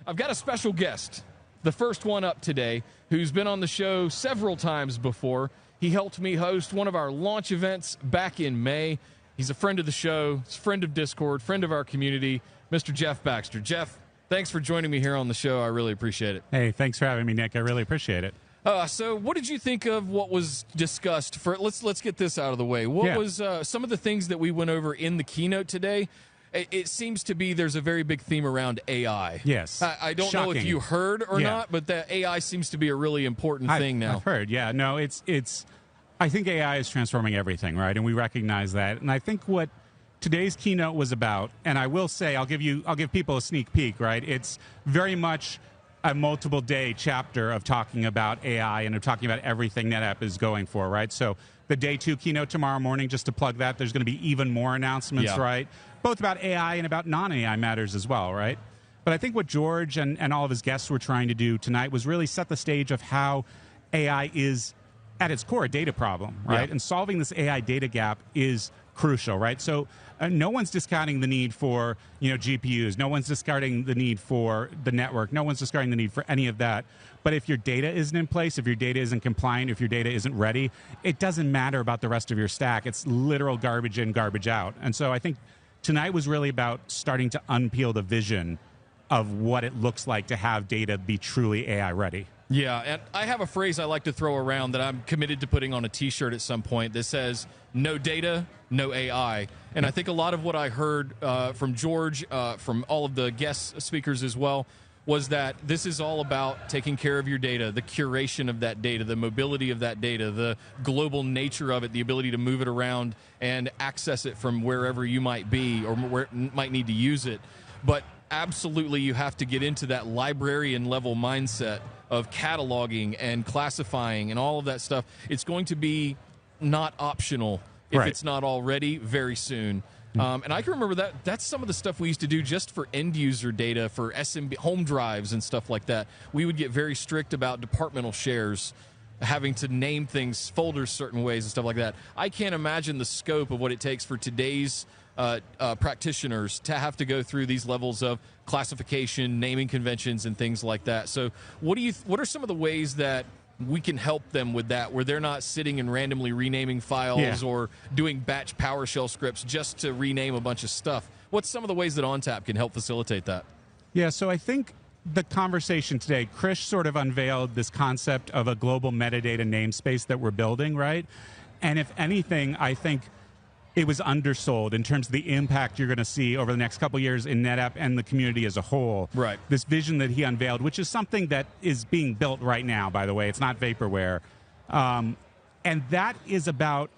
I've got a special guest, the first one up today, who's been on the show several times before. He helped me host one of our launch events back in May. He's a friend of the show, he's a friend of Discord, friend of our community, Mr. Jeff Baxter. Jeff, thanks for joining me here on the show. I really appreciate it. Hey, thanks for having me, Nick. I really appreciate it. So what did you think of what was discussed? Let's get this out of the way. What was some of the things that we went over in the keynote today? It seems to be there's a very big theme around AI. Yes. I don't know if you heard or not, but that AI seems to be a really important thing now. I've heard, yeah. No, it's. I think AI is transforming everything, right? And we recognize that. And I think what today's keynote was about, and I will say, I'll give people a sneak peek, right? It's very much a multiple day chapter of talking about AI and of talking about everything NetApp is going for, right? So the day 2 keynote tomorrow morning, just to plug that, there's going to be even more announcements, right? Both about AI and about non-AI matters as well, right? But I think what George and all of his guests were trying to do tonight was really set the stage of how AI is, at its core, a data problem, right? And solving this AI data gap is crucial, right? So no one's discounting the need for, GPUs. No one's discarding the need for the network. No one's discarding the need for any of that. But if your data isn't in place, if your data isn't compliant, if your data isn't ready, it doesn't matter about the rest of your stack. It's literal garbage in, garbage out. And so I think tonight was really about starting to unpeel the vision of what it looks like to have data be truly AI ready. Yeah, and I have a phrase I like to throw around that I'm committed to putting on a T-shirt at some point that says, no data, no AI. And I think a lot of what I heard from George, from all of the guest speakers as well, was that this is all about taking care of your data, the curation of that data, the mobility of that data, the global nature of it, the ability to move it around and access it from wherever you might be or where might need to use it. But absolutely, you have to get into that librarian level mindset of cataloging and classifying and all of that stuff. It's going to be not optional if it's not already very soon. And I can remember that's some of the stuff we used to do just for end user data, for SMB home drives and stuff like that. We would get very strict about departmental shares, having to name things, folders certain ways and stuff like that. I can't imagine the scope of what it takes for today's practitioners to have to go through these levels of classification, naming conventions, and things like that. So what are some of the ways that we can help them with that, where they're not sitting and randomly renaming files or doing batch PowerShell scripts just to rename a bunch of stuff? What's some of the ways that ONTAP can help facilitate that? Yeah, so I think the conversation today, Krish sort of unveiled this concept of a global metadata namespace that we're building, right? And if anything, I think it was undersold in terms of the impact you're going to see over the next couple of years in NetApp and the community as a whole. Right. This vision that he unveiled, which is something that is being built right now, by the way. It's not vaporware. And that is about,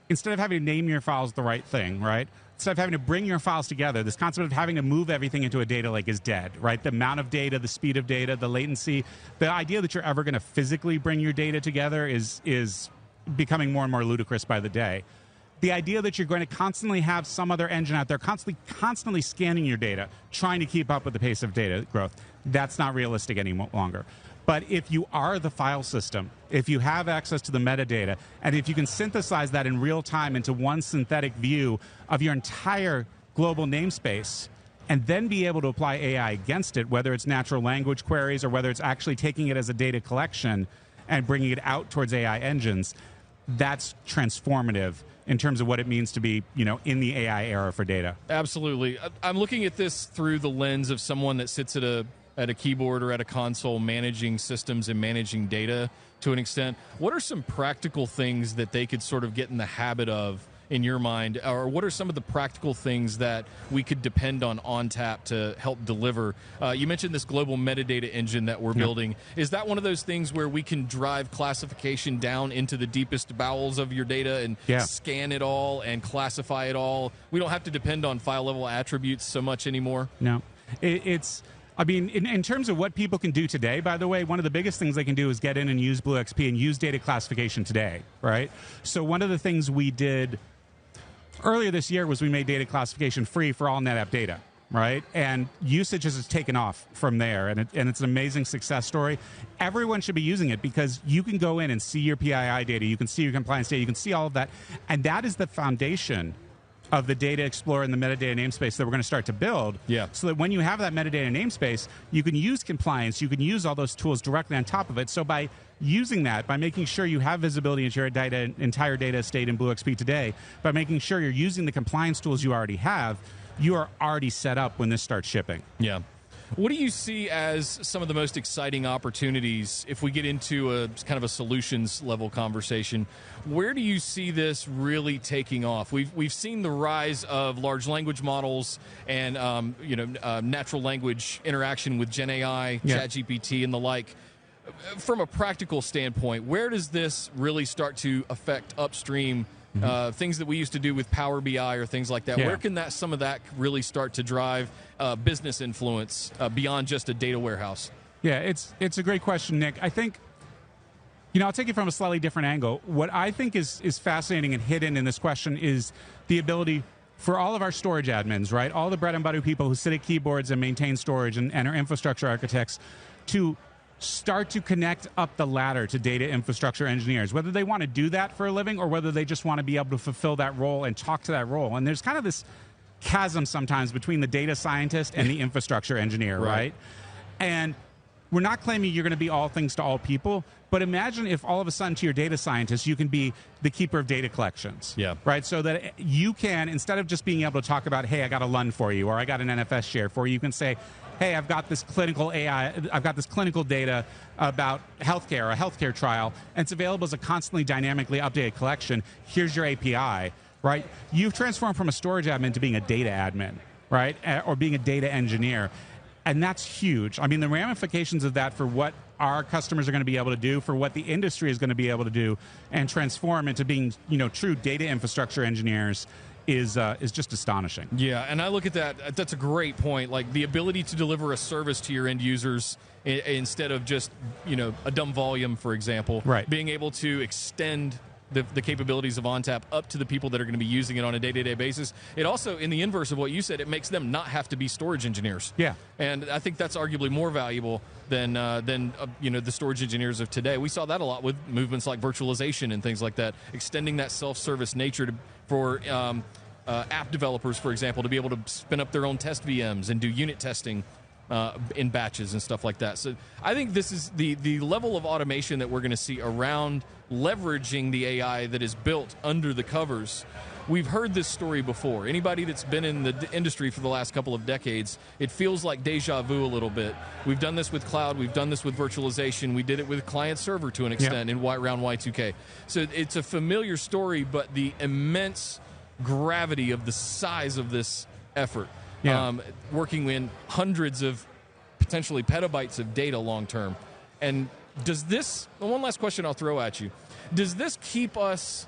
instead of having to name your files the right thing, right? Instead of having to bring your files together, this concept of having to move everything into a data lake is dead, right? The amount of data, the speed of data, the latency, the idea that you're ever going to physically bring your data together is becoming more and more ludicrous by the day. The idea that you're going to constantly have some other engine out there constantly scanning your data, trying to keep up with the pace of data growth, that's not realistic any longer. But if you are the file system, if you have access to the metadata, and if you can synthesize that in real time into one synthetic view of your entire global namespace, and then be able to apply AI against it, whether it's natural language queries or whether it's actually taking it as a data collection and bringing it out towards AI engines, that's transformative in terms of what it means to be, in the AI era for data. Absolutely. I'm looking at this through the lens of someone that sits at a keyboard or at a console managing systems and managing data to an extent. What are some practical things that they could sort of get in the habit of, in your mind, or what are some of the practical things that we could depend on ONTAP to help deliver? You mentioned this global metadata engine that we're building. Is that one of those things where we can drive classification down into the deepest bowels of your data and scan it all and classify it all? We don't have to depend on file level attributes so much anymore. No, in terms of what people can do today, by the way, one of the biggest things they can do is get in and use BlueXP and use data classification today, right? So one of the things we did earlier this year was we made data classification free for all NetApp data, right? And usage has taken off from there, and it's an amazing success story. Everyone should be using it because you can go in and see your PII data, you can see your compliance data, you can see all of that, and that is the foundation of the data explorer and the metadata namespace that we're going to start to build. Yeah. So that when you have that metadata namespace, you can use compliance, you can use all those tools directly on top of it. So by using that, by making sure you have visibility into your entire data estate in BlueXP today, by making sure you're using the compliance tools you already have, you are already set up when this starts shipping. Yeah. What do you see as some of the most exciting opportunities if we get into a kind of a solutions level conversation? Where do you see this really taking off? We've seen the rise of large language models and natural language interaction with Gen AI, ChatGPT, and the like. From a practical standpoint, where does this really start to affect upstream things that we used to do with Power BI or things like that? Where can some of that really start to drive business influence beyond just a data warehouse? Yeah, it's a great question, Nick. I think, I'll take it from a slightly different angle. What I think is fascinating and hidden in this question is the ability for all of our storage admins, right? All the bread and butter people who sit at keyboards and maintain storage and are infrastructure architects to start to connect up the ladder to data infrastructure engineers, whether they want to do that for a living or whether they just want to be able to fulfill that role and talk to that role. And there's kind of this chasm sometimes between the data scientist and the infrastructure engineer, right? And we're not claiming you're going to be all things to all people, but imagine if all of a sudden to your data scientist, you can be the keeper of data collections, right? So that you can, instead of just being able to talk about, hey, I got a LUN for you, or I got an NFS share for you, you can say, hey, I've got this clinical AI, I've got this clinical data about healthcare, a healthcare trial, and it's available as a constantly dynamically updated collection. Here's your API, right? You've transformed from a storage admin to being a data admin, right? Or being a data engineer. And that's huge. I mean, the ramifications of that for what our customers are going to be able to do, for what the industry is going to be able to do, and transform into being, true data infrastructure engineers is just astonishing. Yeah, and I look at that. That's a great point. Like the ability to deliver a service to your end users instead of just a dumb volume, for example. Right. Being able to extend the capabilities of ONTAP up to the people that are going to be using it on a day-to-day basis. It also, in the inverse of what you said, it makes them not have to be storage engineers. Yeah. And I think that's arguably more valuable than the storage engineers of today. We saw that a lot with movements like virtualization and things like that, extending that self-service nature for app developers, for example, to be able to spin up their own test VMs and do unit testing in batches and stuff like that. So I think this is the level of automation that we're going to see around leveraging the AI that is built under the covers. We've heard this story before. Anybody that's been in the industry for the last couple of decades, it feels like deja vu a little bit. We've done this with cloud. We've done this with virtualization. We did it with client server to an extent around Y2K. So it's a familiar story, but the immense gravity of the size of this effort, working in hundreds of potentially petabytes of data long term. And does this, one last question I'll throw at you, does this keep us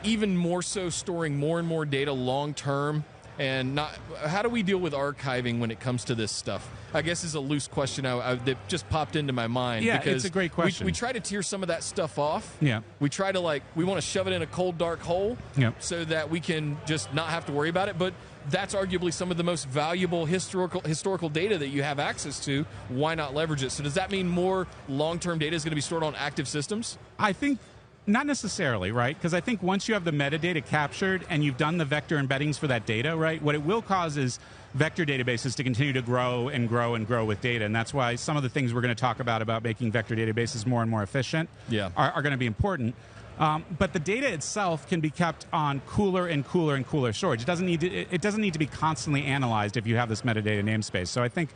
even more so storing more and more data long term? And not, how do we deal with archiving when it comes to this stuff? I guess is a loose question that just popped into my mind. Yeah, because it's a great question. We try to tear some of that stuff off. Yeah. We try to we want to shove it in a cold, dark hole so that we can just not have to worry about it. But that's arguably some of the most valuable historical data that you have access to. Why not leverage it? So does that mean more long-term data is going to be stored on active systems? I think not necessarily, right? Because I think once you have the metadata captured and you've done the vector embeddings for that data, right, what it will cause is vector databases to continue to grow and grow and grow with data. And that's why some of the things we're going to talk about making vector databases more and more efficient are going to be important. But the data itself can be kept on cooler and cooler and cooler storage. It doesn't need to be constantly analyzed if you have this metadata namespace. So I think,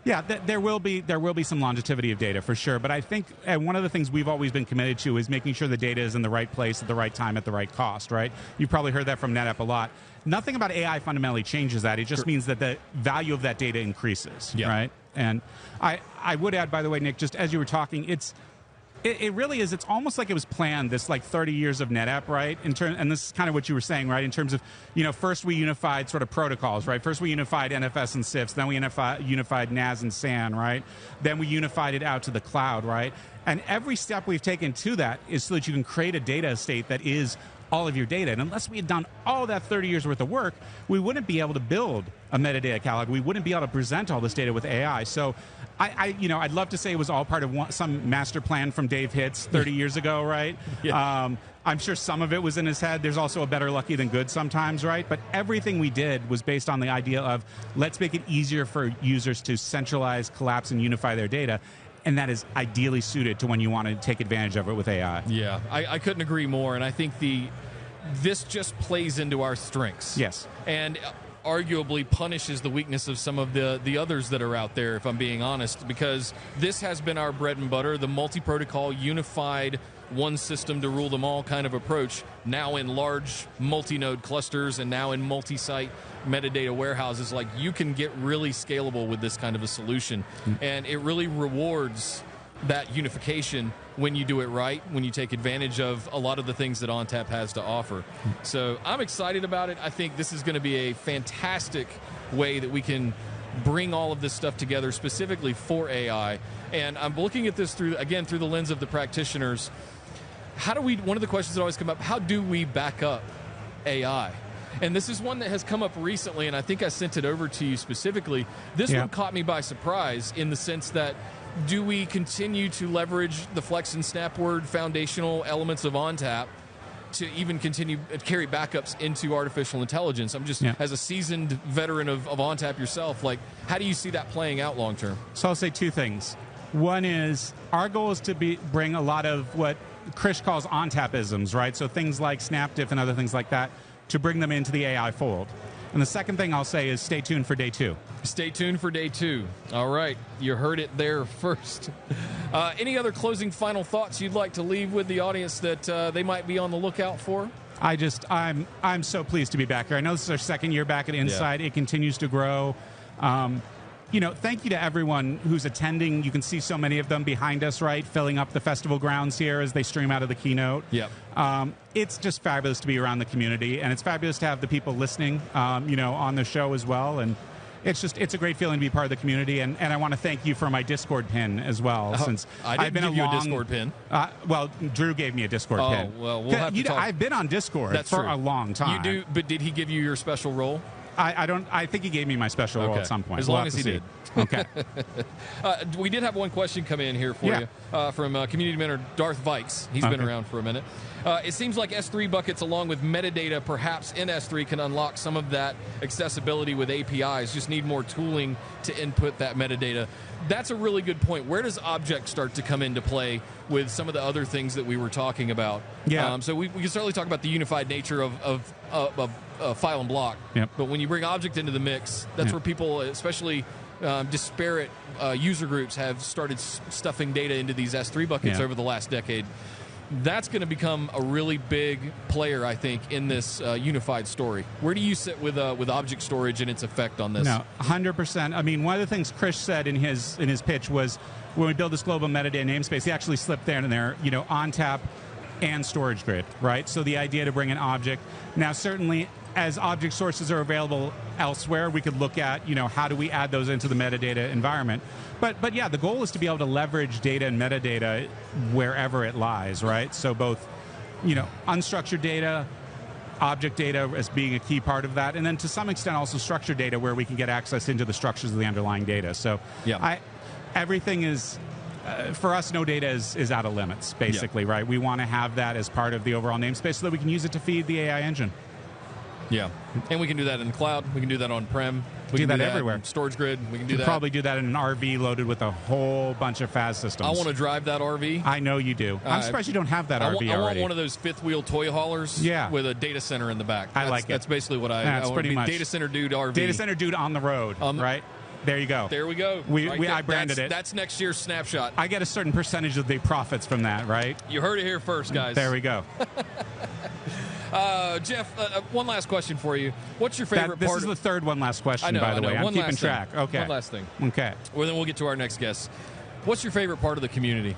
there will be some longevity of data for sure. But I think one of the things we've always been committed to is making sure the data is in the right place at the right time at the right cost. Right? You've probably heard that from NetApp a lot. Nothing about AI fundamentally changes that. It just means that the value of that data increases. Right? And I would add, by the way, Nick, just as you were talking, it really is. It's almost like it was planned, this 30 years of NetApp, right? And this is kind of what you were saying, right? In terms of, first we unified sort of protocols, right? First we unified NFS and CIFS, then we unified NAS and SAN, right? Then we unified it out to the cloud, right? And every step we've taken to that is so that you can create a data estate that is all of your data. And unless we had done all that 30 years worth of work, we wouldn't be able to build a metadata catalog. We wouldn't be able to present all this data with AI. So I'd love to say it was all part of some master plan from Dave Hitz 30 years ago, right? Yeah. I'm sure some of it was in his head. There's also a better lucky than good sometimes, right? But everything we did was based on the idea of let's make it easier for users to centralize, collapse, and unify their data. And that is ideally suited to when you want to take advantage of it with AI. Yeah, I couldn't agree more. And I think this just plays into our strengths. Yes. And arguably punishes the weakness of some of the others that are out there, if I'm being honest, because this has been our bread and butter, the multi-protocol, unified, one system to rule them all kind of approach, now in large multi-node clusters and now in multi-site metadata warehouses. Like, you can get really scalable with this kind of a solution, and it really rewards that unification when you do it right, when you take advantage of a lot of the things that ONTAP has to offer. So I'm excited about it. I think this is going to be a fantastic way that we can bring all of this stuff together specifically for AI. And I'm looking at this through the lens of the practitioners. One of the questions that always come up, how do we back up AI? And this is one that has come up recently, and I think I sent it over to you specifically. This one caught me by surprise in the sense that, do we continue to leverage the Flex and SnapWord foundational elements of ONTAP to even continue to carry backups into artificial intelligence? I'm just, as a seasoned veteran of ONTAP yourself, like, how do you see that playing out long term? So I'll say two things. One is, our goal is to bring a lot of what Krish calls ONTAP-isms, right? So things like SnapDiff and other things like that, to bring them into the AI fold. And the second thing I'll say is stay tuned for day 2. Stay tuned for day 2. All right, you heard it there first. Any other closing final thoughts you'd like to leave with the audience that they might be on the lookout for? I'm so pleased to be back here. I know this is our second year back at Insight. It continues to grow. Thank you to everyone who's attending. You can see so many of them behind us, right, filling up the festival grounds here as they stream out of the keynote. Yep. It's just fabulous to be around the community, and it's fabulous to have the people listening, on the show as well. And it's a great feeling to be part of the community. And I want to thank you for my Discord pin as well. Since I've been give you a Discord pin. Well, Drew gave me a Discord pin. Oh, well, we'll have to talk. I've been on Discord for a long time. You do, but did he give you your special role? I think he gave me my special role at some point. As long as he did. Okay. We did have one question come in here for you from community mentor Darth Vikes. He's been around for a minute. It seems like S3 buckets along with metadata perhaps in S3 can unlock some of that accessibility with APIs. Just need more tooling to input that metadata. That's a really good point. Where does object start to come into play with some of the other things that we were talking about? Yeah. So we can certainly talk about the unified nature of file and block. Yep. But when you bring object into the mix, that's where people, especially disparate user groups, have started stuffing data into these S3 buckets over the last decade. That's going to become a really big player, I think, in this unified story. Where do you sit with object storage and its effect on this? No, 100%. I mean, one of the things Krish said in his pitch was, when we build this global metadata namespace, he actually slipped there and there, ONTAP and storage grid, right? So the idea to bring an object. Now, certainly, as object sources are available elsewhere, we could look at, how do we add those into the metadata environment. But yeah, the goal is to be able to leverage data and metadata wherever it lies, right? So both, unstructured data, object data as being a key part of that, and then to some extent also structured data where we can get access into the structures of the underlying data. So everything is, for us, no data is out of limits, basically, right? We want to have that as part of the overall namespace so that we can use it to feed the AI engine. Yeah, and we can do that in the cloud. We can do that on-prem. We can do that everywhere. Storage grid. We can do that. Probably do that in an RV loaded with a whole bunch of FAS systems. I want to drive that RV. I know you do. I'm surprised you don't have that RV already. I want one of those fifth-wheel toy haulers with a data center in the back. I like it. That's basically what I want. Pretty much. Data center dude RV. Data center dude on the road, right? There you go. There we go. I branded it. That's next year's snapshot. I get a certain percentage of the profits from that, right? You heard it here first, guys. There we go. Jeff, one last question for you. What's your favorite part? This is the third one last question, by the way. I'm keeping track. Okay. One last thing. Okay. Well, then we'll get to our next guest. What's your favorite part of the community?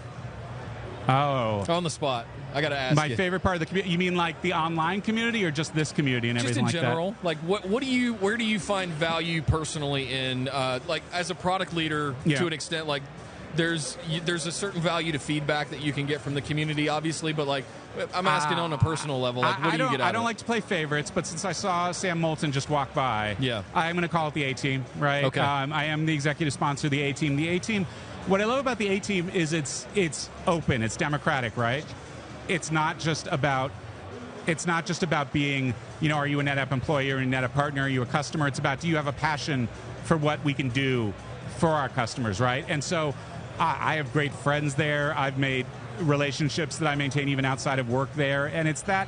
Oh. On the spot. I got to ask My favorite part of the community? You mean like the online community or just this community and everything like that? Just in general. Like, where do you find value personally in, like, as a product leader to an extent, like, there's a certain value to feedback that you can get from the community, obviously, but like I'm asking on a personal level, like what do you get out of it? I don't like to play favorites, but since I saw Sam Moulton just walk by, I'm going to call it the A-Team, right? Okay. I am the executive sponsor of the A-Team. The A-Team, what I love about the A-Team is it's open, it's democratic, right? It's not just about being, are you a NetApp employee or a NetApp partner? Are you a customer? It's about, do you have a passion for what we can do for our customers, right? And so I have great friends there. I've made relationships that I maintain even outside of work there. And it's that,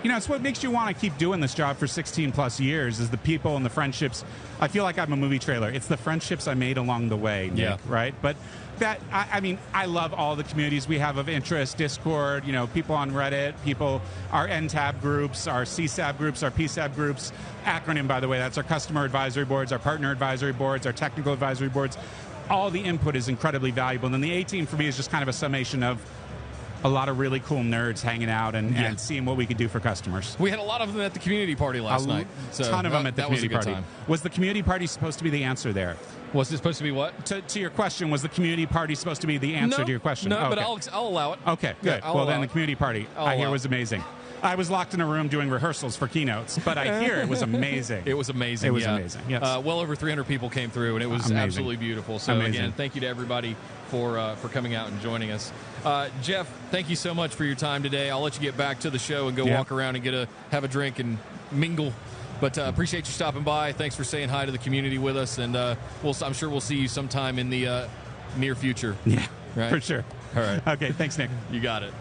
it's what makes you want to keep doing this job for 16 plus years is the people and the friendships. I feel like I'm a movie trailer. It's the friendships I made along the way, Nick, right? But that, I love all the communities we have of interest, Discord, people on Reddit, our NTAB groups, our CSAB groups, our PSAB groups, acronym, by the way, that's our customer advisory boards, our partner advisory boards, our technical advisory boards. All the input is incredibly valuable. And then the A-Team for me is just kind of a summation of a lot of really cool nerds hanging out and seeing what we could do for customers. We had a lot of them at the community party last night. A ton of them at the community party. Was the community party supposed to be the answer there? Was it supposed to be what? To your question, was the community party supposed to be the answer to your question? No, but I'll allow it. Okay, good. Well, then the community party, I hear, was amazing. I was locked in a room doing rehearsals for keynotes, but I hear it was amazing. It was amazing. It was amazing, yes. Well over 300 people came through, and it was absolutely beautiful. So, again, thank you to everybody for coming out and joining us. Jeff, thank you so much for your time today. I'll let you get back to the show and go walk around and have a drink and mingle. But appreciate you stopping by. Thanks for saying hi to the community with us, and I'm sure we'll see you sometime in the near future. Yeah, right? for sure. All right. Okay, thanks, Nick. You got it.